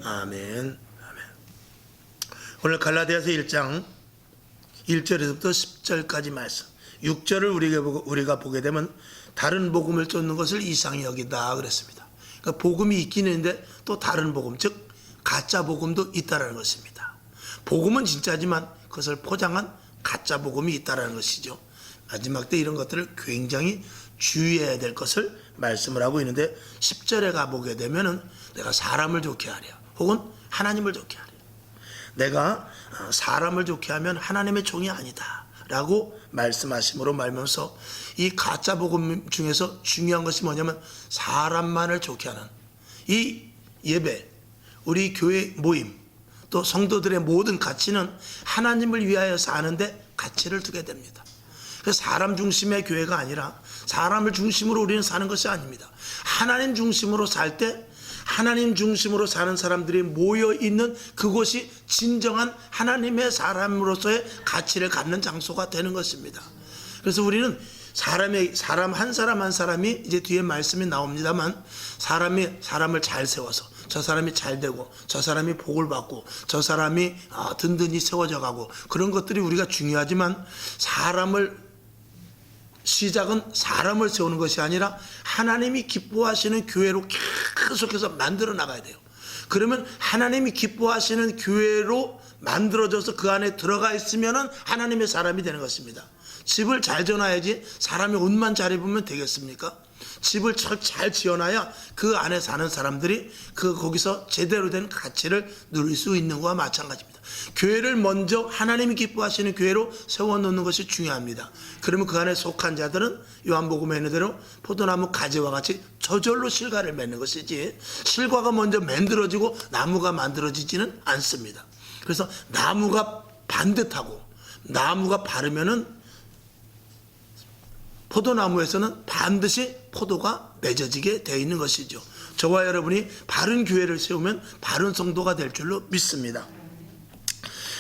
아멘. 아멘. 오늘 갈라디아서 1장 1절에서부터 10절까지 말씀, 6절을 우리가 보게 되면 다른 복음을 쫓는 것을 이상히 여긴다 그랬습니다. 그러니까 복음이 있긴 있는데 또 다른 복음, 즉 가짜 복음도 있다라는 것입니다. 복음은 진짜지만 그것을 포장한 가짜 복음이 있다라는 것이죠. 마지막 때 이런 것들을 굉장히 주의해야 될 것을 말씀을 하고 있는데, 10절에 가보게 되면은 내가 사람을 좋게 하랴, 혹은 하나님을 좋게 하랴. 내가 사람을 좋게 하면 하나님의 종이 아니다 라고 말씀하심으로 말면서, 이 가짜 복음 중에서 중요한 것이 뭐냐면 사람만을 좋게 하는 이 예배, 우리 교회 모임, 또 성도들의 모든 가치는 하나님을 위하여 사는데 가치를 두게 됩니다. 그래서 사람 중심의 교회가 아니라 사람을 중심으로 우리는 사는 것이 아닙니다. 하나님 중심으로 살 때 하나님 중심으로 사는 사람들이 모여있는 그곳이 진정한 하나님의 사람으로서의 가치를 갖는 장소가 되는 것입니다. 그래서 우리는 사람 한 사람 한 사람이, 이제 뒤에 말씀이 나옵니다만, 사람이 사람을 잘 세워서 저 사람이 잘 되고 저 사람이 복을 받고 저 사람이 든든히 세워져 가고, 그런 것들이 우리가 중요하지만, 시작은 사람을 세우는 것이 아니라 하나님이 기뻐하시는 교회로 계속해서 만들어 나가야 돼요. 그러면 하나님이 기뻐하시는 교회로 만들어져서 그 안에 들어가 있으면은 하나님의 사람이 되는 것입니다. 집을 잘 지어놔야지 사람이 옷만 잘 입으면 되겠습니까? 집을 잘 지어놔야 그 안에 사는 사람들이 거기서 제대로 된 가치를 누릴 수 있는 것과 마찬가지입니다. 교회를 먼저 하나님이 기뻐하시는 교회로 세워놓는 것이 중요합니다. 그러면 그 안에 속한 자들은 요한복음에 있는 대로 포도나무 가지와 같이 저절로 실과를 맺는 것이지, 실과가 먼저 만들어지고 나무가 만들어지지는 않습니다. 그래서 나무가 반듯하고 나무가 바르면은 포도나무에서는 반드시 포도가 맺어지게 되어 있는 것이죠. 저와 여러분이 바른 교회를 세우면 바른 성도가 될 줄로 믿습니다.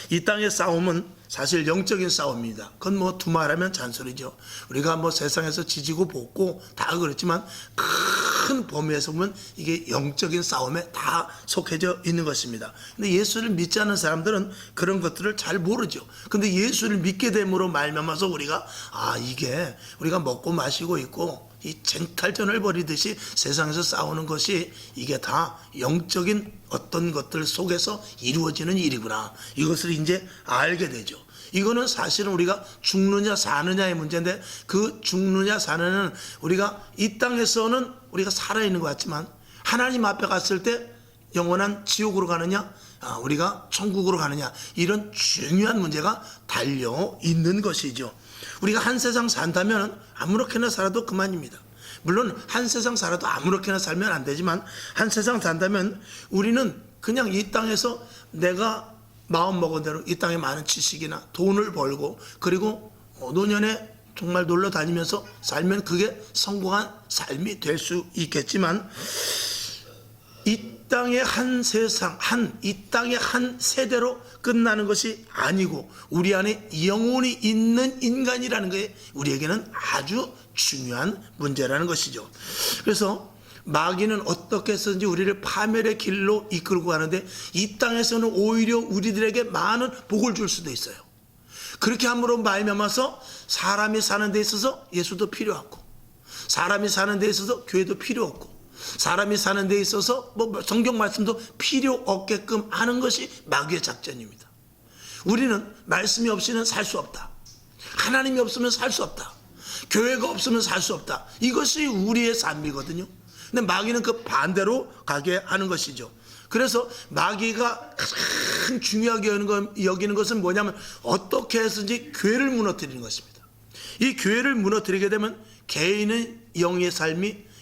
이 땅의 싸움은 사실 영적인 싸움입니다. 그건 두말하면 잔소리죠. 우리가 세상에서 지지고 볶고 다 그렇지만 큰 범위에서 보면 이게 영적인 싸움에 다 속해져 있는 것입니다. 근데 예수를 믿지 않는 사람들은 그런 것들을 잘 모르죠. 근데 예수를 믿게 됨으로 말미암아서 우리가 이게 우리가 먹고 마시고 있고 이 쟁탈전을 벌이듯이 세상에서 싸우는 것이 이게 다 영적인 어떤 것들 속에서 이루어지는 일이구나, 이것을 이제 알게 되죠. 이거는 사실은 우리가 죽느냐 사느냐의 문제인데, 그 죽느냐 사느냐는 우리가 이 땅에서는 우리가 살아있는 것 같지만 하나님 앞에 갔을 때 영원한 지옥으로 가느냐 우리가 천국으로 가느냐, 이런 중요한 문제가 달려 있는 것이죠. 우리가 한 세상 산다면 아무렇게나 살아도 그만입니다. 물론 한 세상 살아도 아무렇게나 살면 안 되지만, 한 세상 산다면 우리는 그냥 이 땅에서 내가 마음먹은 대로 이 땅에 많은 지식이나 돈을 벌고, 그리고 노년에 정말 놀러 다니면서 살면 그게 성공한 삶이 될 수 있겠지만, 이 땅의 한 세상, 이 땅의 한 세대로 끝나는 것이 아니고 우리 안에 영혼이 있는 인간이라는 게 우리에게는 아주 중요한 문제라는 것이죠. 그래서 마귀는 어떻게 해서든지 우리를 파멸의 길로 이끌고 가는데, 이 땅에서는 오히려 우리들에게 많은 복을 줄 수도 있어요. 그렇게 함으로 말미암아서 사람이 사는 데 있어서 예수도 필요 없고, 사람이 사는 데 있어서 교회도 필요 없고, 사람이 사는 데 있어서 성경 말씀도 필요 없게끔 하는 것이 마귀의 작전입니다. 우리는 말씀이 없이는 살 수 없다, 하나님이 없으면 살 수 없다, 교회가 없으면 살 수 없다, 이것이 우리의 삶이거든요. 근데 마귀는 그 반대로 가게 하는 것이죠. 그래서 마귀가 가장 중요하게 여기는 것은 뭐냐면, 어떻게 해서든지 교회를 무너뜨리는 것입니다. 이 교회를 무너뜨리게 되면 개인의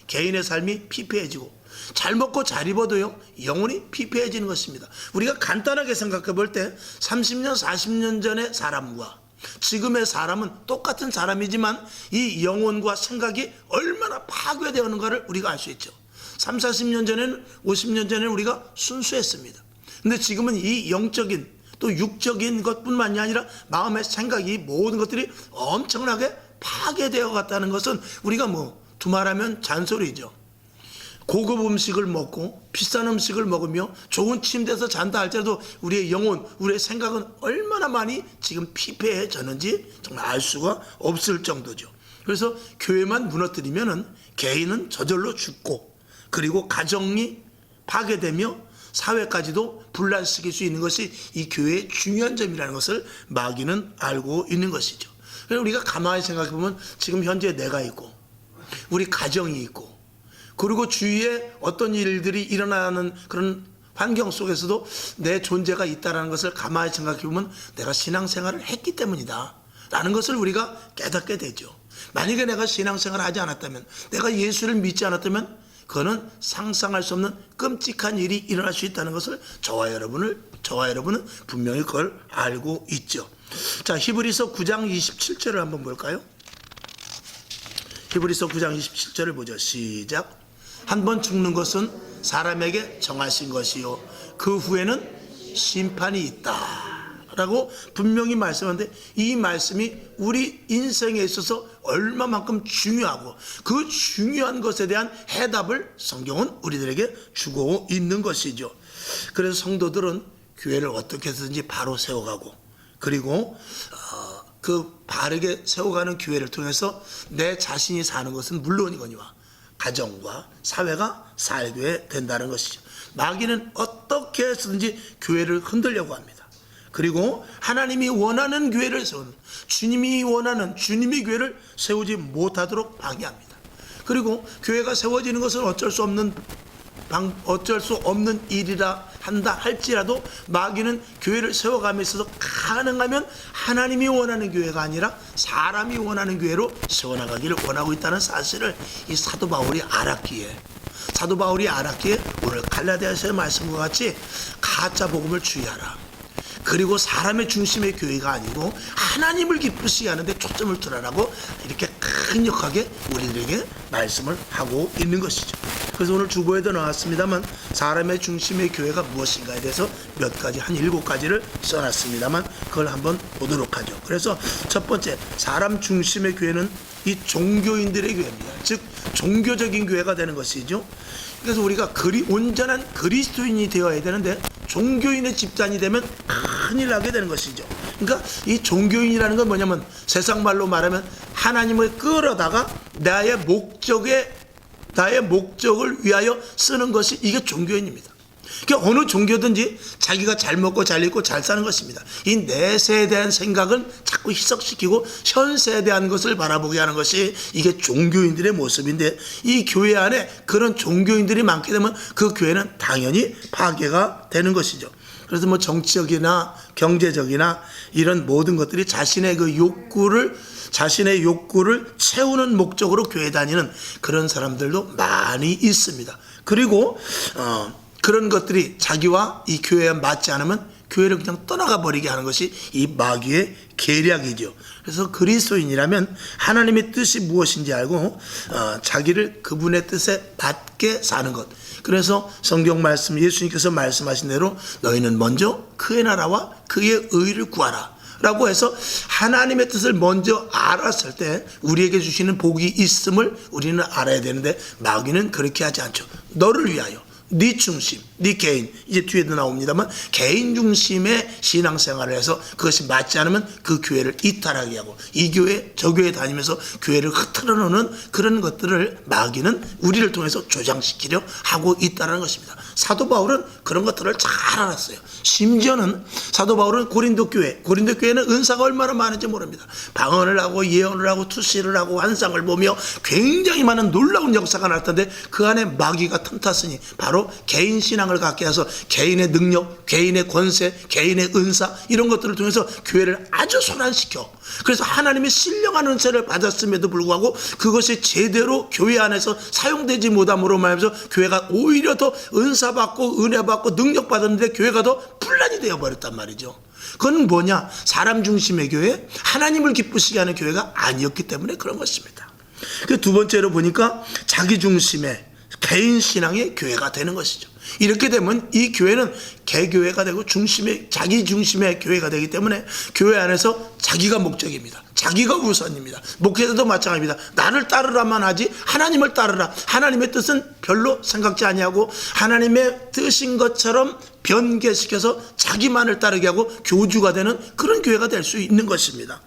개인의 삶이 피폐해지고, 잘 먹고 잘 입어도요 영혼이 피폐해지는 것입니다. 우리가 간단하게 생각해 볼 때 30년 40년 전의 사람과 지금의 사람은 똑같은 사람이지만 이 영혼과 생각이 얼마나 파괴되었는가를 우리가 알 수 있죠. 30, 40년 전에는, 50년 전에는 우리가 순수했습니다. 근데 지금은 이 영적인 또 육적인 것뿐만이 아니라 마음의 생각이, 모든 것들이 엄청나게 파괴되어 갔다는 것은 우리가 두말하면 잔소리죠. 고급 음식을 먹고 비싼 음식을 먹으며 좋은 침대에서 잔다 할지라도 우리의 영혼, 우리의 생각은 얼마나 많이 지금 피폐해졌는지 정말 알 수가 없을 정도죠. 그래서 교회만 무너뜨리면은 개인은 저절로 죽고, 그리고 가정이 파괴되며 사회까지도 분란시킬 수 있는 것이 이 교회의 중요한 점이라는 것을 마귀는 알고 있는 것이죠. 그래서 우리가 가만히 생각해 보면 지금 현재 내가 있고, 우리 가정이 있고, 그리고 주위에 어떤 일들이 일어나는 그런 환경 속에서도 내 존재가 있다는 것을 가만히 생각해 보면 내가 신앙생활을 했기 때문이다 라는 것을 우리가 깨닫게 되죠. 만약에 내가 신앙생활을 하지 않았다면, 내가 예수를 믿지 않았다면 그거는 상상할 수 없는 끔찍한 일이 일어날 수 있다는 것을 저와 여러분은 분명히 그걸 알고 있죠. 자, 히브리서 9장 27절을 한번 볼까요? 히브리서 9장 27절을 보죠. 시작. 한 번 죽는 것은 사람에게 정하신 것이요 그 후에는 심판이 있다 라고 분명히 말씀하는데, 이 말씀이 우리 인생에 있어서 얼마만큼 중요하고 그 중요한 것에 대한 해답을 성경은 우리들에게 주고 있는 것이죠. 그래서 성도들은 교회를 어떻게 해서든지 바로 세워가고, 그리고 그 바르게 세워가는 교회를 통해서 내 자신이 사는 것은 물론이거니와 가정과 사회가 살게 된다는 것이죠. 마귀는 어떻게 해서든지 교회를 흔들려고 합니다. 그리고 하나님이 원하는 교회를 세우는, 주님이 원하는 주님의 교회를 세우지 못하도록 방해합니다. 그리고 교회가 세워지는 것은 어쩔 수 없는 일이라 한다 할지라도 마귀는 교회를 세워감에 있어서 가능하면 하나님이 원하는 교회가 아니라 사람이 원하는 교회로 세워나가기를 원하고 있다는 사실을 이 사도 바울이 알았기에 오늘 갈라디아서의 말씀과 같이 가짜 복음을 주의하라. 그리고 사람의 중심의 교회가 아니고 하나님을 기쁘시게 하는데 초점을 두라라고 이렇게 강력하게 우리들에게 말씀을 하고 있는 것이죠. 그래서 오늘 주보에도 나왔습니다만 사람의 중심의 교회가 무엇인가에 대해서 몇 가지, 한 7가지를 써놨습니다만 그걸 한번 보도록 하죠. 그래서 첫 번째, 사람 중심의 교회는 이 종교인들의 교회입니다. 즉 종교적인 교회가 되는 것이죠. 그래서 우리가 온전한 그리스도인이 되어야 되는데 종교인의 집단이 되면 큰일 나게 되는 것이죠. 그러니까 이 종교인이라는 건 뭐냐면 세상 말로 말하면 하나님을 끌어다가 나의 목적을 위하여 쓰는 것이 이게 종교인입니다. 그러니까 어느 종교든지 자기가 잘 먹고 잘 입고 잘 사는 것입니다. 이 내세에 대한 생각은 자꾸 희석시키고 현세에 대한 것을 바라보게 하는 것이 이게 종교인들의 모습인데, 이 교회 안에 그런 종교인들이 많게 되면 그 교회는 당연히 파괴가 되는 것이죠. 그래서 뭐 정치적이나 경제적이나 이런 모든 것들이 자신의 욕구를 채우는 목적으로 교회 다니는 그런 사람들도 많이 있습니다. 그리고 그런 것들이 자기와 이 교회에 맞지 않으면 교회를 그냥 떠나가 버리게 하는 것이 이 마귀의 계략이죠. 그래서 그리스도인이라면 하나님의 뜻이 무엇인지 알고 자기를 그분의 뜻에 맞게 사는 것. 그래서 성경 말씀, 예수님께서 말씀하신 대로 너희는 먼저 그의 나라와 그의 의를 구하라 라고 해서 하나님의 뜻을 먼저 알았을 때 우리에게 주시는 복이 있음을 우리는 알아야 되는데, 마귀는 그렇게 하지 않죠. 너를 위하여, 네 중심, 네 개인, 이제 뒤에도 나옵니다만 개인 중심의 신앙생활을 해서 그것이 맞지 않으면 그 교회를 이탈하게 하고 이 교회 저 교회 다니면서 교회를 흐트러 놓는 그런 것들을 마귀는 우리를 통해서 조장시키려 하고 있다는 것입니다. 사도 바울은 그런 것들을 잘 알았어요. 심지어는 사도 바울은 고린도 교회는 은사가 얼마나 많은지 모릅니다. 방언을 하고 예언을 하고 투시를 하고 환상을 보며 굉장히 많은 놀라운 역사가 나타났는데 그 안에 마귀가 틈탔으니 바로 개인 신앙을 갖게 해서 개인의 능력, 개인의 권세, 개인의 은사 이런 것들을 통해서 교회를 아주 손안시켜. 그래서 하나님의 신령한 은혜를 받았음에도 불구하고 그것이 제대로 교회 안에서 사용되지 못함으로 말하면서 교회가 오히려 더 은사 받고 은혜 받고 능력 받았는데 교회가 더 분란이 되어버렸단 말이죠. 그건 뭐냐? 사람 중심의 교회, 하나님을 기쁘시게 하는 교회가 아니었기 때문에 그런 것입니다. 그 두 번째로 보니까 자기 중심의, 개인 신앙의 교회가 되는 것이죠. 이렇게 되면 이 교회는 개교회가 되고 자기 중심의 교회가 되기 때문에 교회 안에서 자기가 목적입니다. 자기가 우선입니다. 목회자도 마찬가지입니다. 나를 따르라만 하지 하나님을 따르라. 하나님의 뜻은 별로 생각지 아니하고 하나님의 뜻인 것처럼 변개시켜서 자기만을 따르게 하고 교주가 되는 그런 교회가 될 수 있는 것입니다.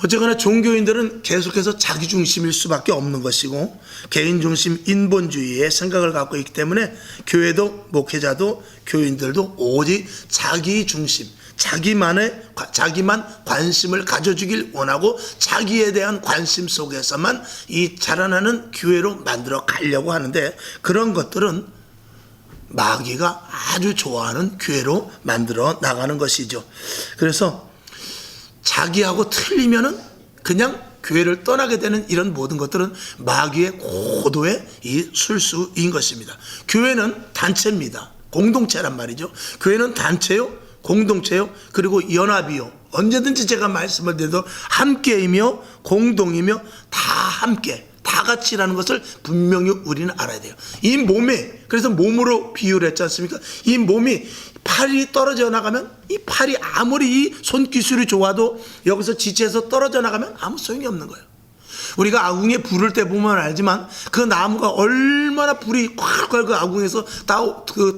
어쨌거나 종교인들은 계속해서 자기 중심일 수밖에 없는 것이고 개인 중심 인본주의의 생각을 갖고 있기 때문에 교회도 목회자도 교인들도 오직 자기 중심, 자기만 관심을 가져주길 원하고 자기에 대한 관심 속에서만 이 자라나는 교회로 만들어 가려고 하는데, 그런 것들은 마귀가 아주 좋아하는 교회로 만들어 나가는 것이죠. 그래서 자기하고 틀리면은 그냥 교회를 떠나게 되는 이런 모든 것들은 마귀의 고도의 이 술수인 것입니다. 교회는 단체입니다. 공동체란 말이죠. 교회는 단체요, 공동체요, 그리고 연합이요. 언제든지 제가 말씀을 드려도 함께이며 공동이며 다 함께, 다 같이라는 것을 분명히 우리는 알아야 돼요. 이 몸에, 그래서 몸으로 비유를 했지 않습니까? 이 몸이 팔이 떨어져 나가면, 이 팔이 아무리 이 손기술이 좋아도 여기서 지체해서 떨어져 나가면 아무 소용이 없는 거예요. 우리가 아궁이에 불을 때 보면 알지만 그 나무가 얼마나 불이 콸콸 그 아궁이에서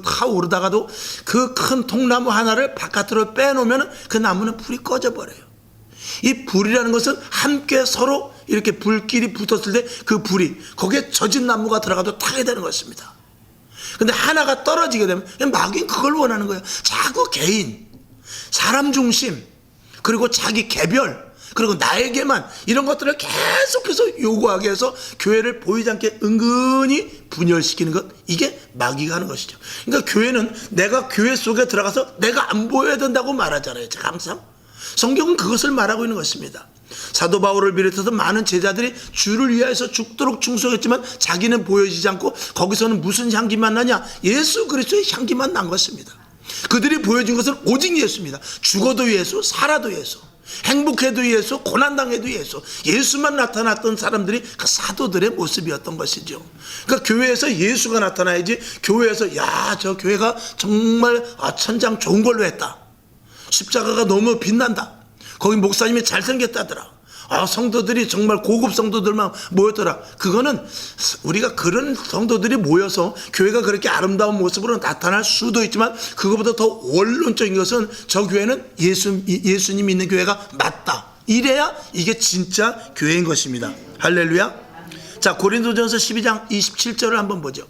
타오르다가도 그 큰 통나무 하나를 바깥으로 빼놓으면 그 나무는 불이 꺼져버려요. 이 불이라는 것은 함께 서로 이렇게 불길이 붙었을 때 그 불이 거기에 젖은 나무가 들어가도 타게 되는 것입니다. 근데 하나가 떨어지게 되면 마귀는 그걸 원하는 거예요. 자꾸 개인, 사람 중심, 그리고 자기 개별, 그리고 나에게만, 이런 것들을 계속해서 요구하게 해서 교회를 보이지 않게 은근히 분열시키는 것, 이게 마귀가 하는 것이죠. 그러니까 교회는 내가 교회 속에 들어가서 내가 안 보여야 된다고 말하잖아요. 제가 항상 성경은 그것을 말하고 있는 것입니다. 사도 바울을 비롯해서 많은 제자들이 주를 위하여서 죽도록 충성했지만 자기는 보여지지 않고 거기서는 무슨 향기만 나냐? 예수 그리스도의 향기만 난 것입니다. 그들이 보여준 것은 오직 예수입니다. 죽어도 예수, 살아도 예수, 행복해도 예수, 고난당해도 예수, 예수만 나타났던 사람들이 그 사도들의 모습이었던 것이죠. 그러니까 교회에서 예수가 나타나야지, 교회에서 야, 저 교회가 정말 천장 좋은 걸로 했다, 십자가가 너무 빛난다, 거기 목사님이 잘생겼다더라, 성도들이 정말 고급 성도들만 모였더라. 그거는 우리가 그런 성도들이 모여서 교회가 그렇게 아름다운 모습으로 나타날 수도 있지만, 그거보다 더 원론적인 것은 저 교회는 예수님이 있는 교회가 맞다, 이래야 이게 진짜 교회인 것입니다. 할렐루야. 자, 고린도전서 12장 27절을 한번 보죠.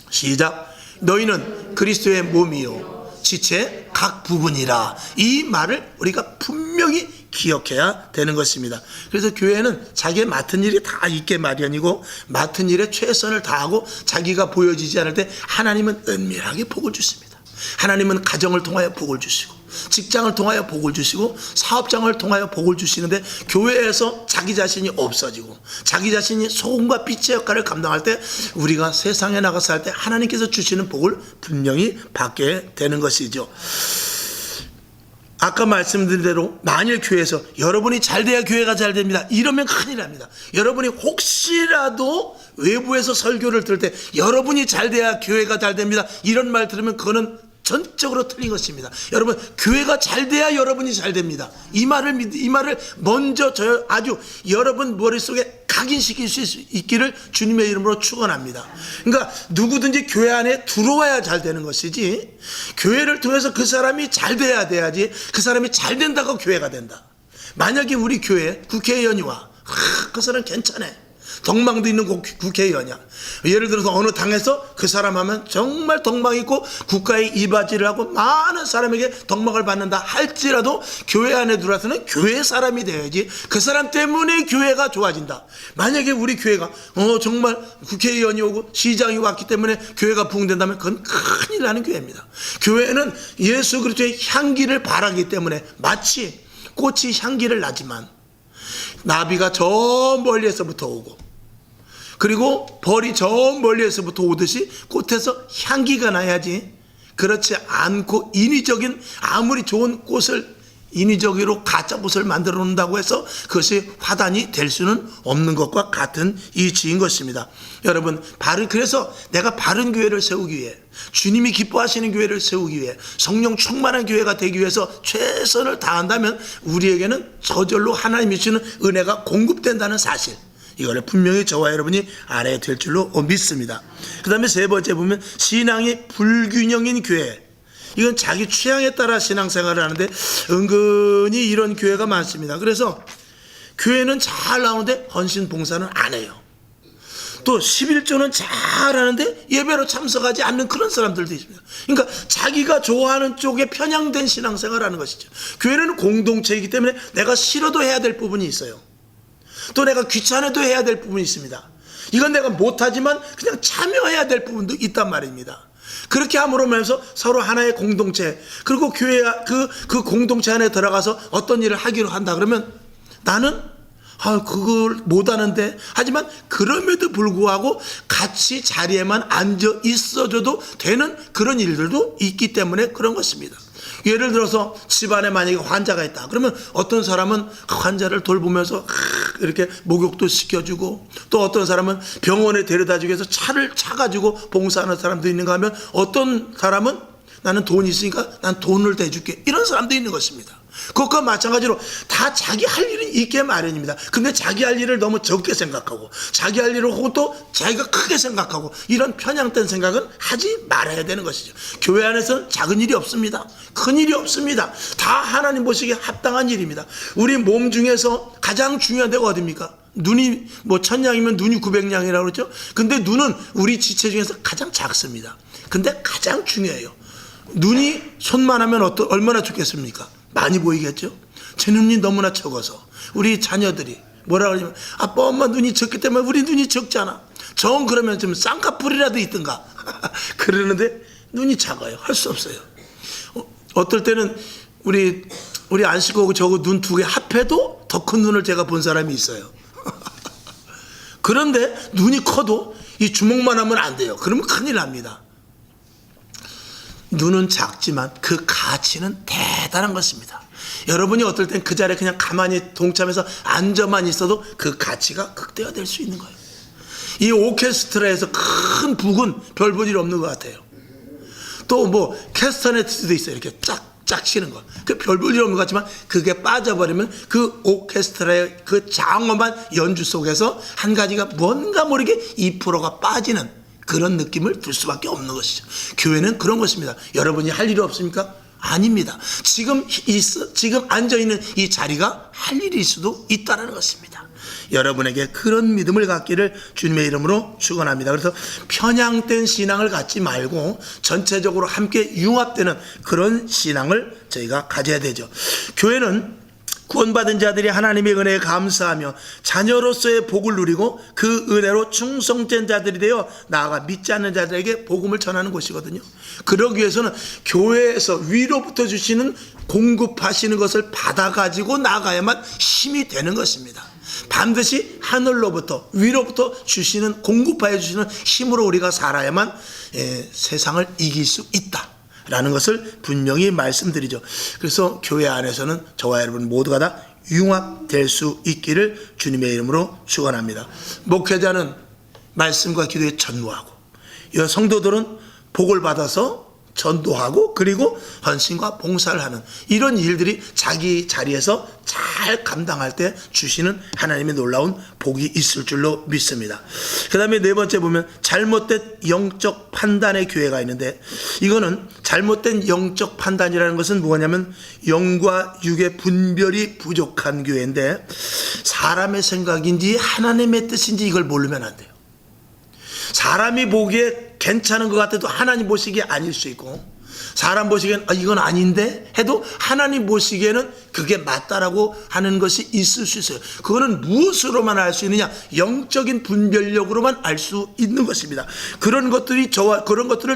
시작. 너희는 그리스도의 몸이요 지체 각 부분이라. 이 말을 우리가 분명히 기억해야 되는 것입니다. 그래서 교회는 자기의 맡은 일이 다 있게 마련이고, 맡은 일에 최선을 다하고 자기가 보여지지 않을 때 하나님은 은밀하게 복을 주십니다. 하나님은 가정을 통하여 복을 주시고, 직장을 통하여 복을 주시고, 사업장을 통하여 복을 주시는데, 교회에서 자기 자신이 없어지고 자기 자신이 소금과 빛의 역할을 감당할 때 우리가 세상에 나가서 할 때 하나님께서 주시는 복을 분명히 받게 되는 것이죠. 아까 말씀드린 대로 만일 교회에서 여러분이 잘 돼야 교회가 잘 됩니다, 이러면 큰일 납니다. 여러분이 혹시라도 외부에서 설교를 들을 때 여러분이 잘 돼야 교회가 잘 됩니다, 이런 말 들으면 그거는 전적으로 틀린 것입니다. 여러분, 교회가 잘 돼야 여러분이 잘 됩니다. 이 말을 먼저 아주 여러분 머릿속에 각인시킬 수 있기를 주님의 이름으로 축원합니다. 그러니까 누구든지 교회 안에 들어와야 잘 되는 것이지, 교회를 통해서 그 사람이 잘 돼야지, 그 사람이 잘 된다고 교회가 된다. 만약에 우리 교회 국회의원이 와, 그 사람 괜찮아, 덕망도 있는 국회의원이야. 예를 들어서 어느 당에서 그 사람 하면 정말 덕망 있고 국가에 이바지를 하고 많은 사람에게 덕망을 받는다 할지라도, 교회 안에 들어와서는 교회 사람이 되어야지 그 사람 때문에 교회가 좋아진다. 만약에 우리 교회가 정말 국회의원이 오고 시장이 왔기 때문에 교회가 부흥된다면 그건 큰일 나는 교회입니다. 교회는 예수 그리스도의 향기를 바라기 때문에, 마치 꽃이 향기를 나지만 나비가 저 멀리에서부터 오고, 그리고 벌이 저 멀리에서부터 오듯이 꽃에서 향기가 나야지, 그렇지 않고 인위적인 아무리 좋은 꽃을 인위적으로 가짜 옷을 만들어 놓는다고 해서 그것이 화단이 될 수는 없는 것과 같은 이치인 것입니다. 여러분, 그래서 내가 바른 교회를 세우기 위해, 주님이 기뻐하시는 교회를 세우기 위해, 성령 충만한 교회가 되기 위해서 최선을 다한다면 우리에게는 저절로 하나님이 주시는 은혜가 공급된다는 사실, 이거를 분명히 저와 여러분이 알아야 될 줄로 믿습니다. 그 다음에 세 번째 보면 신앙이 불균형인 교회. 이건 자기 취향에 따라 신앙생활을 하는데 은근히 이런 교회가 많습니다. 그래서 교회는 잘 나오는데 헌신 봉사는 안 해요. 또 11조는 잘 하는데 예배로 참석하지 않는 그런 사람들도 있습니다. 그러니까 자기가 좋아하는 쪽에 편향된 신앙생활을 하는 것이죠. 교회는 공동체이기 때문에 내가 싫어도 해야 될 부분이 있어요. 또 내가 귀찮아도 해야 될 부분이 있습니다. 이건 내가 못하지만 그냥 참여해야 될 부분도 있단 말입니다. 그렇게 함으로 말해서 서로 하나의 공동체, 그리고 교회 그 공동체 안에 들어가서 어떤 일을 하기로 한다 그러면 나는 그걸 못하는데, 하지만 그럼에도 불구하고 같이 자리에만 앉아 있어줘도 되는 그런 일들도 있기 때문에 그런 것입니다. 예를 들어서 집안에 만약에 환자가 있다 그러면 어떤 사람은 환자를 돌보면서 이렇게 목욕도 시켜주고, 또 어떤 사람은 병원에 데려다주기 위해서 차를 차가지고 봉사하는 사람도 있는가 하면, 어떤 사람은 나는 돈이 있으니까 난 돈을 대줄게, 이런 사람도 있는 것입니다. 그것과 마찬가지로 다 자기 할 일은 있게 마련입니다. 근데 자기 할 일을 너무 적게 생각하고, 자기 할 일을 하고 또 자기가 크게 생각하고, 이런 편향된 생각은 하지 말아야 되는 것이죠. 교회 안에서는 작은 일이 없습니다. 큰 일이 없습니다. 다 하나님 보시기에 합당한 일입니다. 우리 몸 중에서 가장 중요한 데가 어디입니까? 눈이 1000양이면 눈이 900양이라고 그러죠. 근데 눈은 우리 지체 중에서 가장 작습니다. 근데 가장 중요해요. 눈이 손만 하면 얼마나 좋겠습니까? 많이 보이겠죠? 제 눈이 너무나 적어서 우리 자녀들이 뭐라 그러냐면, 아빠 엄마 눈이 적기 때문에 우리 눈이 적잖아. 그러면 좀 쌍꺼풀이라도 있든가 그러는데 눈이 작아요. 할 수 없어요. 어떨 때는 우리 안식하고 저거 눈 2개 합해도 더 큰 눈을 제가 본 사람이 있어요. 그런데 눈이 커도 이 주먹만 하면 안 돼요. 그러면 큰일 납니다. 눈은 작지만 그 가치는 대단한 것입니다. 여러분이 어떨 땐 그 자리에 그냥 가만히 동참해서 앉아만 있어도 그 가치가 극대화될 수 있는 거예요. 이 오케스트라에서 큰 북은 별 볼 일 없는 것 같아요. 또 캐스터네트도 있어요. 이렇게 쫙쫙 치는 거. 그 별 볼 일 없는 것 같지만 그게 빠져버리면 그 오케스트라의 그 장엄한 연주 속에서 한 가지가 뭔가 모르게 2%가 빠지는 그런 느낌을 들 수밖에 없는 것이죠. 교회는 그런 것입니다. 여러분이 할 일이 없습니까? 아닙니다. 지금 앉아있는 이 자리가 할 일일 수도 있다는 것입니다. 여러분에게 그런 믿음을 갖기를 주님의 이름으로 축원합니다. 그래서 편향된 신앙을 갖지 말고 전체적으로 함께 융합되는 그런 신앙을 저희가 가져야 되죠. 교회는 구원받은 자들이 하나님의 은혜에 감사하며 자녀로서의 복을 누리고 그 은혜로 충성된 자들이 되어 나아가 믿지 않는 자들에게 복음을 전하는 곳이거든요. 그러기 위해서는 교회에서 위로부터 주시는 공급하시는 것을 받아가지고 나가야만 힘이 되는 것입니다. 반드시 하늘로부터 위로부터 주시는, 공급하여 주시는 힘으로 우리가 살아야만 세상을 이길 수 있다 라는 것을 분명히 말씀드리죠. 그래서 교회 안에서는 저와 여러분 모두가 다 융합될 수 있기를 주님의 이름으로 축원합니다. 목회자는 말씀과 기도에 전무하고, 성도들은 복을 받아서 전도하고, 그리고 헌신과 봉사를 하는 이런 일들이 자기 자리에서 잘 감당할 때 주시는 하나님의 놀라운 복이 있을 줄로 믿습니다. 그 다음에 네 번째 보면 잘못된 영적 판단의 교회가 있는데, 이거는 잘못된 영적 판단이라는 것은 뭐냐면 영과 육의 분별이 부족한 교회인데, 사람의 생각인지 하나님의 뜻인지 이걸 모르면 안 돼요. 사람이 보기에 괜찮은 것 같아도 하나님 보시기에 아닐 수 있고, 사람 보시기엔 이건 아닌데 해도 하나님 보시기에는 그게 맞다라고 하는 것이 있을 수 있어요. 그거는 무엇으로만 알 수 있느냐? 영적인 분별력으로만 알 수 있는 것입니다. 그런 것들을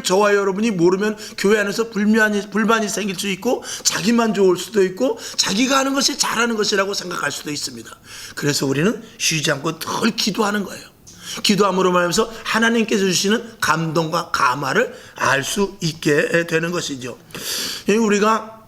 저와 여러분이 모르면 교회 안에서 불만이 생길 수 있고, 자기만 좋을 수도 있고, 자기가 하는 것이 잘하는 것이라고 생각할 수도 있습니다. 그래서 우리는 쉬지 않고 늘 기도하는 거예요. 기도함으로 말하면서 하나님께서 주시는 감동과 감화를 알 수 있게 되는 것이죠. 우리가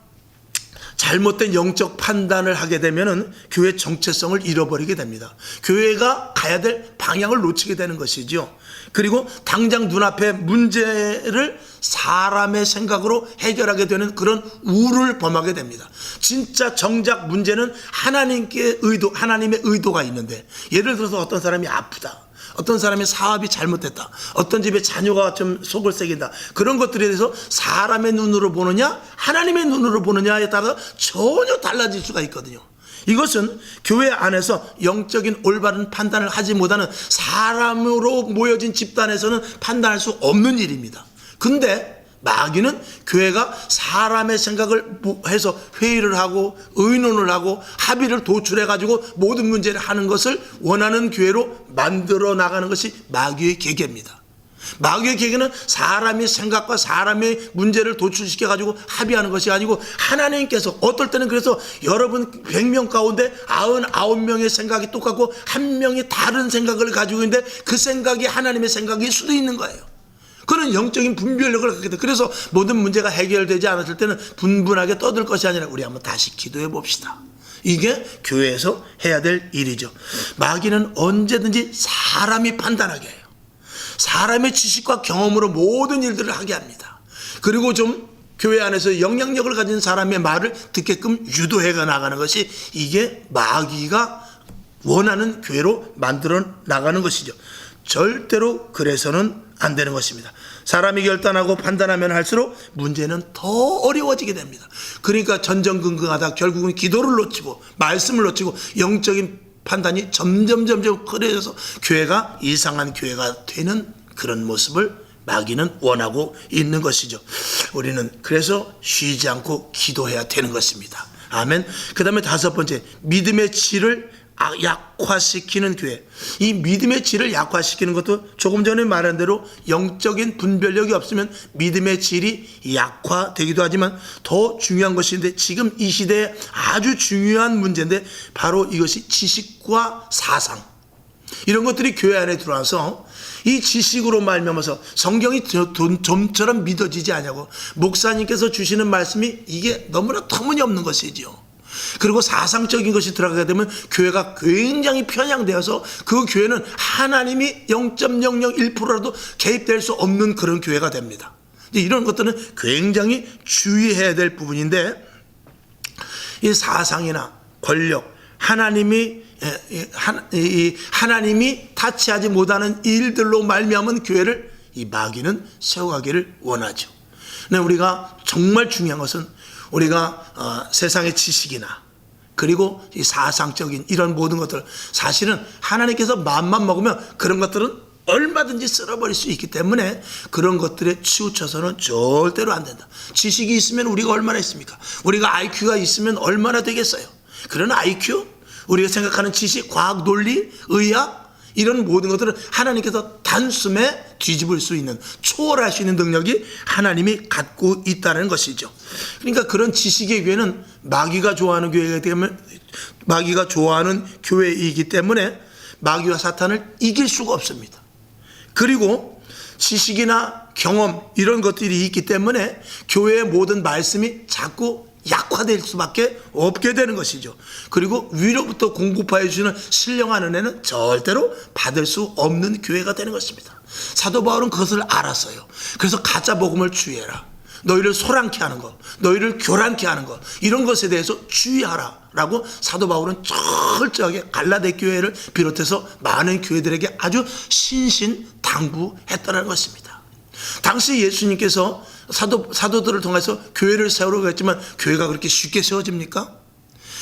잘못된 영적 판단을 하게 되면은 교회 정체성을 잃어버리게 됩니다. 교회가 가야 될 방향을 놓치게 되는 것이죠. 그리고 당장 눈앞의 문제를 사람의 생각으로 해결하게 되는 그런 우를 범하게 됩니다. 진짜 정작 문제는 하나님의 의도가 있는데, 예를 들어서 어떤 사람이 아프다, 어떤 사람의 사업이 잘못됐다, 어떤 집에 자녀가 좀 속을 새긴다, 그런 것들에 대해서 사람의 눈으로 보느냐 하나님의 눈으로 보느냐에 따라 전혀 달라질 수가 있거든요. 이것은 교회 안에서 영적인 올바른 판단을 하지 못하는 사람으로 모여진 집단에서는 판단할 수 없는 일입니다. 근데 마귀는 교회가 사람의 생각을 해서 회의를 하고 의논을 하고 합의를 도출해 가지고 모든 문제를 하는 것을 원하는 교회로 만들어 나가는 것이 마귀의 계계입니다. 마귀의 계계는 사람의 생각과 사람의 문제를 도출시켜 가지고 합의하는 것이 아니고, 하나님께서 어떨 때는 그래서 여러분 100명 가운데 99명의 생각이 똑같고 한 명이 다른 생각을 가지고 있는데 그 생각이 하나님의 생각일 수도 있는 거예요. 그는 영적인 분별력을 갖게 돼. 그래서 모든 문제가 해결되지 않았을 때는 분분하게 떠들 것이 아니라 우리 한번 다시 기도해 봅시다. 이게 교회에서 해야 될 일이죠. 마귀는 언제든지 사람이 판단하게 해요. 사람의 지식과 경험으로 모든 일들을 하게 합니다. 그리고 좀 교회 안에서 영향력을 가진 사람의 말을 듣게끔 유도해 나가는 것이, 이게 마귀가 원하는 교회로 만들어 나가는 것이죠. 절대로 그래서는 안 되는 것입니다. 사람이 결단하고 판단하면 할수록 문제는 더 어려워지게 됩니다. 그러니까 전전긍긍하다 결국은 기도를 놓치고 말씀을 놓치고 영적인 판단이 점점 흐려져서 교회가 이상한 교회가 되는 그런 모습을 마귀는 원하고 있는 것이죠. 우리는 그래서 쉬지 않고 기도해야 되는 것입니다. 아멘. 그 다음에 5번째, 믿음의 질을 약화시키는 교회. 이 믿음의 질을 약화시키는 것도 조금 전에 말한 대로 영적인 분별력이 없으면 믿음의 질이 약화되기도 하지만, 더 중요한 것인데 지금 이 시대에 아주 중요한 문제인데, 바로 이것이 지식과 사상, 이런 것들이 교회 안에 들어와서 이 지식으로 말미암아서 성경이 좀처럼 믿어지지 않냐고, 목사님께서 주시는 말씀이 이게 너무나 터무니없는 것이지요. 그리고 사상적인 것이 들어가게 되면 교회가 굉장히 편향되어서 그 교회는 하나님이 0.001%라도 개입될 수 없는 그런 교회가 됩니다. 이런 것들은 굉장히 주의해야 될 부분인데, 이 사상이나 권력, 하나님이 타치하지 못하는 일들로 말미암은 교회를 이 마귀는 세워가기를 원하죠. 근데 우리가 정말 중요한 것은, 우리가 세상의 지식이나 그리고 이 사상적인 이런 모든 것들, 사실은 하나님께서 마음만 먹으면 그런 것들은 얼마든지 쓸어버릴 수 있기 때문에 그런 것들에 치우쳐서는 절대로 안 된다. 지식이 있으면 우리가 얼마나 있습니까? 우리가 IQ가 있으면 얼마나 되겠어요? 그런 IQ, 우리가 생각하는 지식, 과학, 논리, 의학, 이런 모든 것들은 하나님께서 단숨에 뒤집을 수 있는, 초월할 수 있는 능력이 하나님이 갖고 있다는 것이죠. 그러니까 그런 지식의 교회는 마귀가 좋아하는 교회이기 때문에, 마귀가 좋아하는 교회이기 때문에 마귀와 사탄을 이길 수가 없습니다. 그리고 지식이나 경험, 이런 것들이 있기 때문에 교회의 모든 말씀이 자꾸 약화될 수밖에 없게 되는 것이죠. 그리고 위로부터 공급하여 주시는 신령한 은혜는 절대로 받을 수 없는 교회가 되는 것입니다. 사도 바울은 그것을 알았어요. 그래서 가짜 복음을 주의해라. 너희를 소란케 하는 것, 너희를 교란케 하는 것, 이런 것에 대해서 주의하라 라고 사도 바울은 철저하게 갈라데 교회를 비롯해서 많은 교회들에게 아주 신신당부했다는 것입니다. 당시 예수님께서 사도들을 통해서 교회를 세우려고 했지만 교회가 그렇게 쉽게 세워집니까?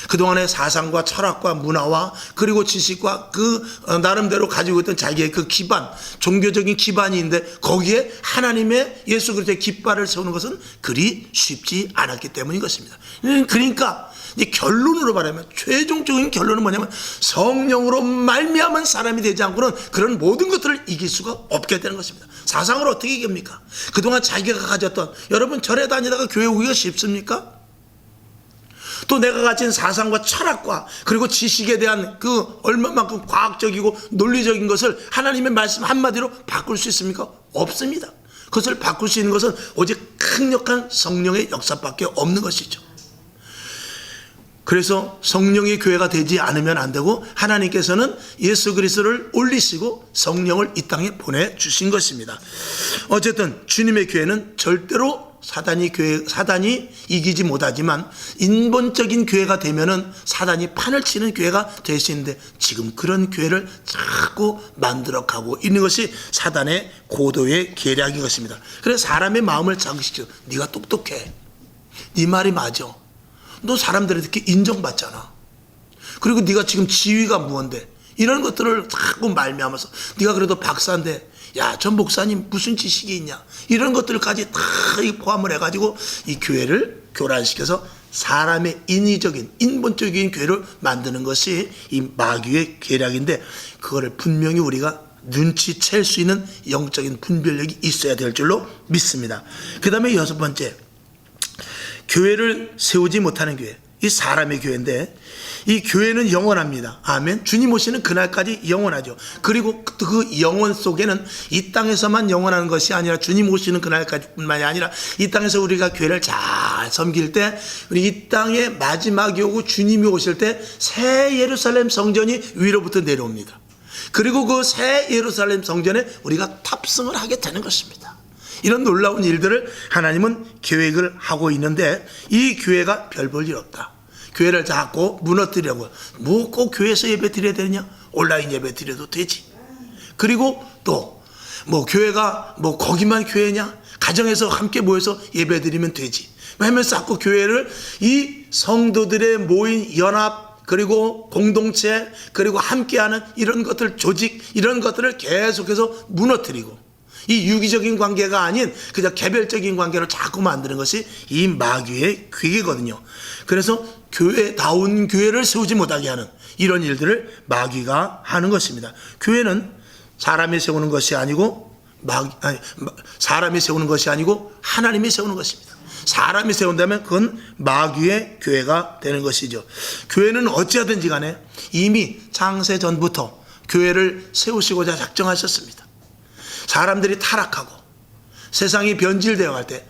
그동안의 사상과 철학과 문화와 그리고 지식과 그 나름대로 가지고 있던 자기의 그 기반, 종교적인 기반이 있는데 거기에 하나님의 예수 그리스도의 깃발을 세우는 것은 그리 쉽지 않았기 때문인 것입니다. 그러니까 이제 결론으로 말하면, 최종적인 결론은 뭐냐면, 성령으로 말미암은 사람이 되지 않고는 그런 모든 것들을 이길 수가 없게 되는 것입니다. 사상을 어떻게 이깁니까? 그동안 자기가 가졌던, 여러분 절에 다니다가 교회 오기가 쉽습니까? 또 내가 가진 사상과 철학과 그리고 지식에 대한 그 얼마만큼 과학적이고 논리적인 것을 하나님의 말씀 한마디로 바꿀 수 있습니까? 없습니다. 그것을 바꿀 수 있는 것은 오직 강력한 성령의 역사밖에 없는 것이죠. 그래서 성령의 교회가 되지 않으면 안 되고 하나님께서는 예수 그리스도를 올리시고 성령을 이 땅에 보내주신 것입니다. 어쨌든 주님의 교회는 절대로 사단이 이기지 못하지만 인본적인 교회가 되면은 사단이 판을 치는 교회가 될 수 있는데 지금 그런 교회를 자꾸 만들어가고 있는 것이 사단의 고도의 계략인 것입니다. 그래서 사람의 마음을 자극시켜. 네가 똑똑해, 네 말이 맞아, 너 사람들에게 인정받잖아, 그리고 네가 지금 지위가 무언데, 이런 것들을 자꾸 말미암아서 네가 그래도 박사인데 야, 전 목사님 무슨 지식이 있냐, 이런 것들까지 다 포함을 해가지고 이 교회를 교란시켜서 사람의 인위적인 인본적인 교회를 만드는 것이 이 마귀의 계략인데, 그거를 분명히 우리가 눈치챌 수 있는 영적인 분별력이 있어야 될 줄로 믿습니다. 그 다음에 6번째, 교회를 세우지 못하는 교회, 이 사람의 교회인데 이 교회는 영원합니다. 아멘. 주님 오시는 그날까지 영원하죠. 그리고 그 영원 속에는 이 땅에서만 영원한 것이 아니라 주님 오시는 그날까지뿐만이 아니라 이 땅에서 우리가 교회를 잘 섬길 때, 우리 이 땅에 마지막이 오고 주님이 오실 때 새 예루살렘 성전이 위로부터 내려옵니다. 그리고 그 새 예루살렘 성전에 우리가 탑승을 하게 되는 것입니다. 이런 놀라운 일들을 하나님은 계획을 하고 있는데 이 교회가 별 볼 일 없다. 교회를 자꾸 무너뜨리려고, 뭐 꼭 교회에서 예배 드려야 되느냐, 온라인 예배 드려도 되지. 그리고 또 뭐 교회가 뭐 거기만 교회냐, 가정에서 함께 모여서 예배 드리면 되지 하면서 자꾸 교회를 이 성도들의 모인 연합, 그리고 공동체, 그리고 함께하는 이런 것들, 조직, 이런 것들을 계속해서 무너뜨리고 이 유기적인 관계가 아닌 그냥 개별적인 관계로 자꾸 만드는 것이 이 마귀의 괴계거든요. 그래서 교회다운 교회를 세우지 못하게 하는 이런 일들을 마귀가 하는 것입니다. 교회는 사람이 세우는 것이 아니고 사람이 세우는 것이 아니고 하나님이 세우는 것입니다. 사람이 세운다면 그건 마귀의 교회가 되는 것이죠. 교회는 어찌하든지 간에 이미 창세 전부터 교회를 세우시고자 작정하셨습니다. 사람들이 타락하고 세상이 변질되어 갈 때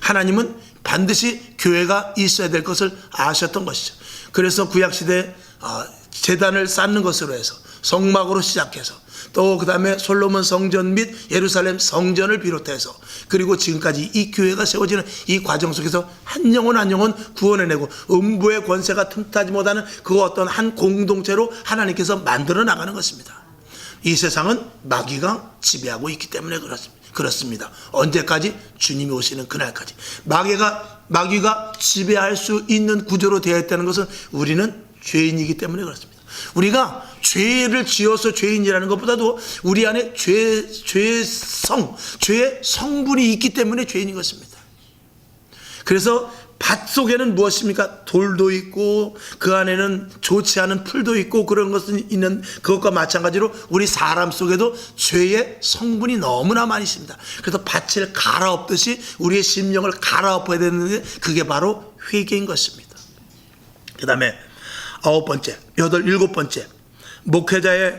하나님은 반드시 교회가 있어야 될 것을 아셨던 것이죠. 그래서 구약시대 제단을 쌓는 것으로 해서 성막으로 시작해서 또 그 다음에 솔로몬 성전 및 예루살렘 성전을 비롯해서 그리고 지금까지 이 교회가 세워지는 이 과정 속에서 한 영혼 한 영혼 구원해내고 음부의 권세가 틈타지 못하는 그 어떤 한 공동체로 하나님께서 만들어 나가는 것입니다. 이 세상은 마귀가 지배하고 있기 때문에 그렇습니다. 언제까지? 주님이 오시는 그날까지. 마귀가 지배할 수 있는 구조로 되어 있다는 것은 우리는 죄인이기 때문에 그렇습니다. 우리가 죄를 지어서 죄인이라는 것보다도 우리 안에 죄의 성분이 있기 때문에 죄인인 것입니다. 그래서 밭 속에는 무엇입니까? 돌도 있고 그 안에는 좋지 않은 풀도 있고 그런 것은 있는 그것과 마찬가지로 우리 사람 속에도 죄의 성분이 너무나 많이 있습니다. 그래서 밭을 갈아엎듯이 우리의 심령을 갈아엎어야 되는데 그게 바로 회개인 것입니다. 그 다음에 7번째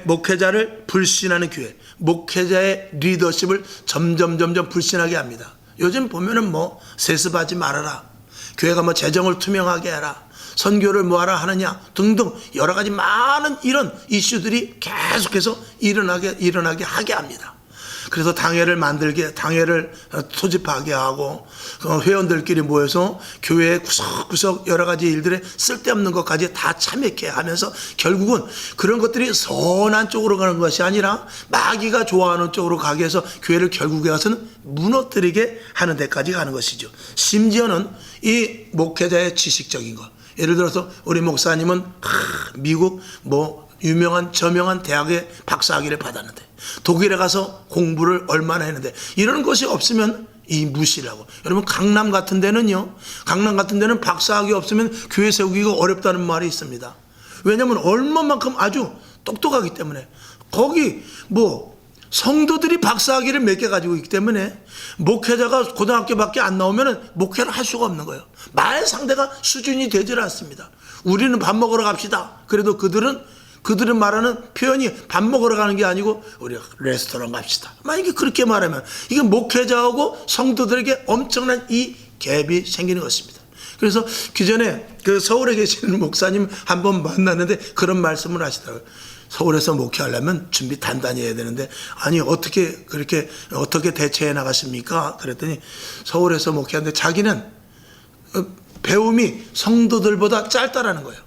목회자를 불신하는 교회, 목회자의 리더십을 점점 불신하게 합니다. 요즘 보면은 뭐 세습하지 말아라, 교회가 뭐 재정을 투명하게 해라, 선교를 뭐하라 하느냐 등등 여러 가지 많은 이런 이슈들이 계속해서 일어나게 하게 합니다. 그래서 당회를 소집하게 하고 회원들끼리 모여서 교회의 구석구석 여러 가지 일들에 쓸데없는 것까지 다 참여케 하면서 결국은 그런 것들이 선한 쪽으로 가는 것이 아니라 마귀가 좋아하는 쪽으로 가게 해서 교회를 결국에 가서는 무너뜨리게 하는 데까지 가는 것이죠. 심지어는 이 목회자의 지식적인 것, 예를 들어서 우리 목사님은 미국 유명한 저명한 대학의 박사학위를 받았는데 독일에 가서 공부를 얼마나 했는데 이런 것이 없으면 이 무시를 하고, 여러분 강남 같은 데는 박사학위 없으면 교회 세우기가 어렵다는 말이 있습니다. 왜냐하면 얼마만큼 아주 똑똑하기 때문에 거기 성도들이 박사학위를 몇 개 가지고 있기 때문에 목회자가 고등학교밖에 안 나오면 목회를 할 수가 없는 거예요. 말 상대가 수준이 되질 않습니다. 우리는 밥 먹으러 갑시다. 그래도 그들은 말하는 표현이 밥 먹으러 가는 게 아니고 우리 레스토랑 갑시다. 만약에 그렇게 말하면 이게 목회자하고 성도들에게 엄청난 이 갭이 생기는 것입니다. 그래서 기존에 그 서울에 계시는 목사님 한 번 만났는데 그런 말씀을 하시더라고요. 서울에서 목회하려면 준비 단단히 해야 되는데, 아니 어떻게 그렇게 어떻게 대처해 나가십니까? 그랬더니 서울에서 목회하는데 자기는 배움이 성도들보다 짧다라는 거예요.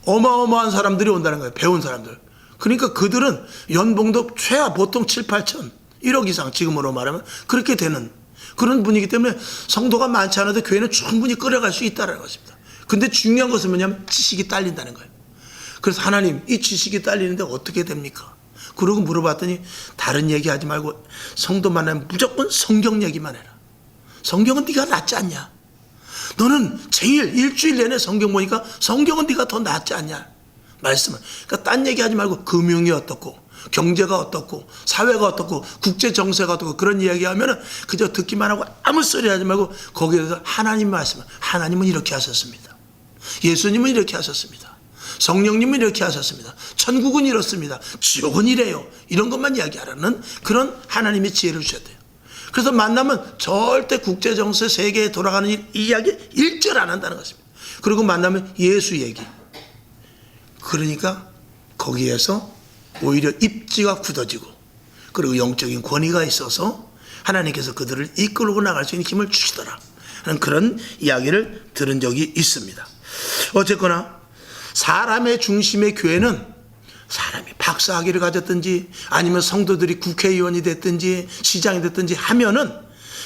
어마어마한 사람들이 온다는 거예요. 배운 사람들. 그러니까 그들은 연봉도 최하 보통 7, 8천 1억 이상, 지금으로 말하면 그렇게 되는 그런 분위기 때문에 성도가 많지 않아도 교회는 충분히 끌어갈 수 있다는 것입니다. 근데 중요한 것은 뭐냐면 지식이 딸린다는 거예요. 그래서 하나님, 이 지식이 딸리는데 어떻게 됩니까? 그러고 물어봤더니 다른 얘기하지 말고 성도 만나면 무조건 성경 얘기만 해라. 성경은 네가 낫지 않냐? 너는 제일 일주일 내내 성경 보니까 성경은 네가 더 낫지 않냐? 말씀을. 그러니까 딴 얘기하지 말고 금융이 어떻고 경제가 어떻고 사회가 어떻고 국제 정세가 어떻고 그런 이야기하면은 그저 듣기만 하고 아무 소리 하지 말고 거기에서 하나님 말씀을, 하나님은 이렇게 하셨습니다. 예수님은 이렇게 하셨습니다. 성령님은 이렇게 하셨습니다. 천국은 이렇습니다. 지옥은 이래요. 이런 것만 이야기하라는 그런 하나님의 지혜를 주셔야 돼요. 그래서 만나면 절대 국제정세 세계에 돌아가는 일 이야기 일절 안 한다는 것입니다. 그리고 만나면 예수 얘기. 그러니까 거기에서 오히려 입지가 굳어지고 그리고 영적인 권위가 있어서 하나님께서 그들을 이끌고 나갈 수 있는 힘을 주시더라 하는 그런 이야기를 들은 적이 있습니다. 어쨌거나 사람의 중심의 교회는 사람이 박사학위를 가졌든지 아니면 성도들이 국회의원이 됐든지 시장이 됐든지 하면은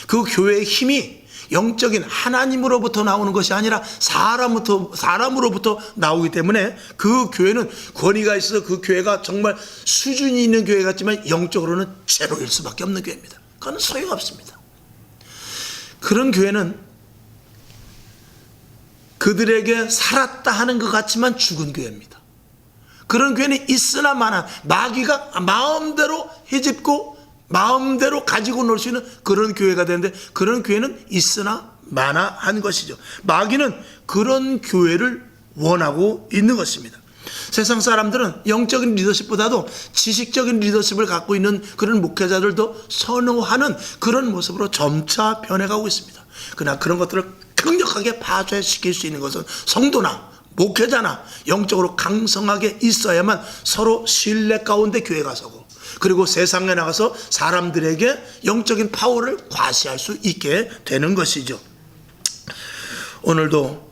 그 교회의 힘이 영적인 하나님으로부터 나오는 것이 아니라 사람으로부터 나오기 때문에 그 교회는 권위가 있어서 그 교회가 정말 수준이 있는 교회 같지만 영적으로는 제로일 수밖에 없는 교회입니다. 그건 소용없습니다. 그런 교회는 그들에게 살았다 하는 것 같지만 죽은 교회입니다. 그런 교회는 있으나 마나 마귀가 마음대로 헤집고 마음대로 가지고 놀 수 있는 그런 교회가 되는데 그런 교회는 있으나 마나한 것이죠. 마귀는 그런 교회를 원하고 있는 것입니다. 세상 사람들은 영적인 리더십보다도 지식적인 리더십을 갖고 있는 그런 목회자들도 선호하는 그런 모습으로 점차 변해가고 있습니다. 그러나 그런 것들을 강력하게 파괴시킬 수 있는 것은 성도나 목회자나 영적으로 강성하게 있어야만 서로 신뢰 가운데 교회가 서고 그리고 세상에 나가서 사람들에게 영적인 파워를 과시할 수 있게 되는 것이죠. 오늘도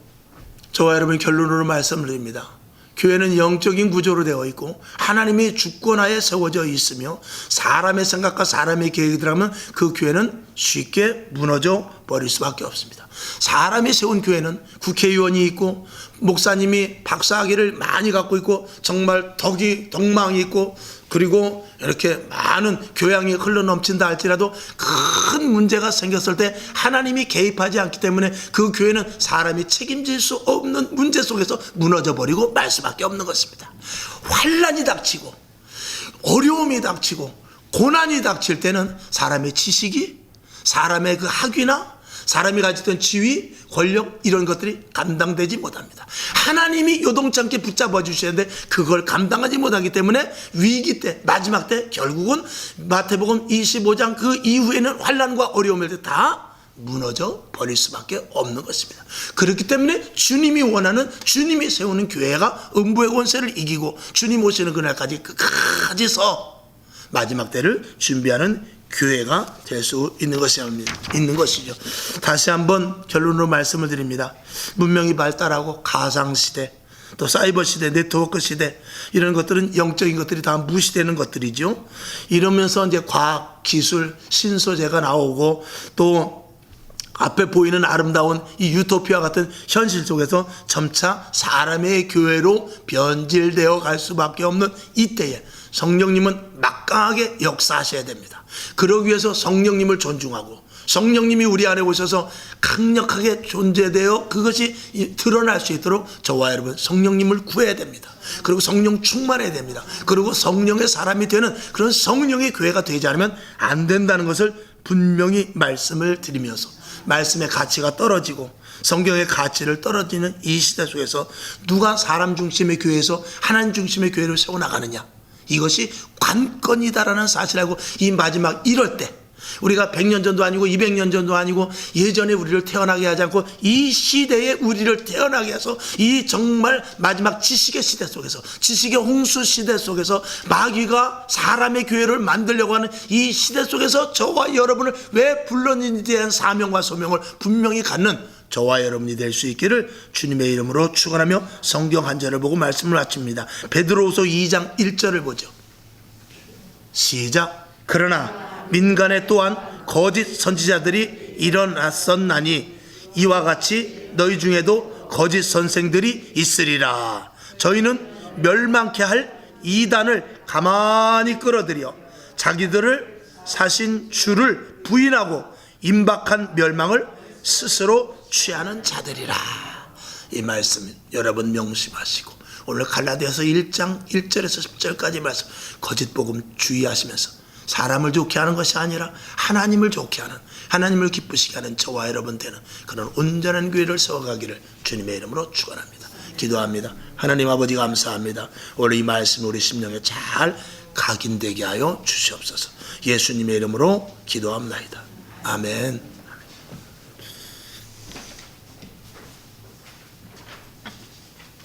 저와 여러분 결론으로 말씀을 드립니다. 교회는 영적인 구조로 되어 있고 하나님의 주권하에 세워져 있으며 사람의 생각과 사람의 계획이 들어가면 그 교회는 쉽게 무너져 버릴 수밖에 없습니다. 사람이 세운 교회는 국회의원이 있고 목사님이 박사학위를 많이 갖고 있고 정말 덕망이 있고 그리고 이렇게 많은 교양이 흘러넘친다 할지라도 큰 문제가 생겼을 때 하나님이 개입하지 않기 때문에 그 교회는 사람이 책임질 수 없는 문제 속에서 무너져 버리고 말 수밖에 없는 것입니다. 환난이 닥치고 어려움이 닥치고 고난이 닥칠 때는 사람의 지식이 사람의 그 학위나 사람이 가지던 지위, 권력 이런 것들이 감당되지 못합니다. 하나님이 요동치 않게 붙잡아 주셔야 되는데 그걸 감당하지 못하기 때문에 위기 때 마지막 때 결국은 마태복음 25장 그 이후에는 환난과 어려움을 다 무너져 버릴 수밖에 없는 것입니다. 그렇기 때문에 주님이 원하는 주님이 세우는 교회가 음부의 권세를 이기고 주님 오시는 그날까지 끝까지 서 마지막 때를 준비하는 교회가 될 수 있는 것이죠. 다시 한번 결론으로 말씀을 드립니다. 문명이 발달하고 가상시대 또 사이버 시대, 네트워크 시대 이런 것들은 영적인 것들이 다 무시되는 것들이죠. 이러면서 이제 과학, 기술, 신소재가 나오고 또 앞에 보이는 아름다운 이 유토피아 같은 현실 속에서 점차 사람의 교회로 변질되어 갈 수밖에 없는 이때에 성령님은 막강하게 역사하셔야 됩니다. 그러기 위해서 성령님을 존중하고 성령님이 우리 안에 오셔서 강력하게 존재되어 그것이 드러날 수 있도록 저와 여러분 성령님을 구해야 됩니다. 그리고 성령 충만해야 됩니다. 그리고 성령의 사람이 되는 그런 성령의 교회가 되지 않으면 안 된다는 것을 분명히 말씀을 드리면서 말씀의 가치가 떨어지고 성경의 가치를 떨어지는 이 시대 속에서 누가 사람 중심의 교회에서 하나님 중심의 교회를 세워나가느냐, 이것이 관건이다라는 사실을 알고 이 마지막 이럴 때 우리가 100년 전도 아니고 200년 전도 아니고 예전에 우리를 태어나게 하지 않고 이 시대에 우리를 태어나게 해서 이 정말 마지막 지식의 시대 속에서, 지식의 홍수 시대 속에서 마귀가 사람의 교회를 만들려고 하는 이 시대 속에서 저와 여러분을 왜 불렀는지에 대한 사명과 소명을 분명히 갖는 저와 여러분이 될 수 있기를 주님의 이름으로 축원하며 성경 한 절을 보고 말씀을 마칩니다. 베드로후서 2장 1절을 보죠. 시작. 그러나 민간에 또한 거짓 선지자들이 일어났었나니 이와 같이 너희 중에도 거짓 선생들이 있으리라. 저희는 멸망케 할 이단을 가만히 끌어들여 자기들을 사신 주를 부인하고 임박한 멸망을 스스로 취하는 자들이라. 이 말씀 여러분 명심하시고 오늘 갈라디아서 1장 1절에서 10절까지 말씀, 거짓 복음 주의하시면서 사람을 좋게 하는 것이 아니라 하나님을 좋게 하는, 하나님을 기쁘시게 하는 저와 여러분 되는 그런 온전한 교회를 세워가기를 주님의 이름으로 축원합니다. 기도합니다. 하나님 아버지 감사합니다. 오늘 이 말씀 우리 심령에 잘 각인되게 하여 주시옵소서. 예수님의 이름으로 기도합나이다. 아멘.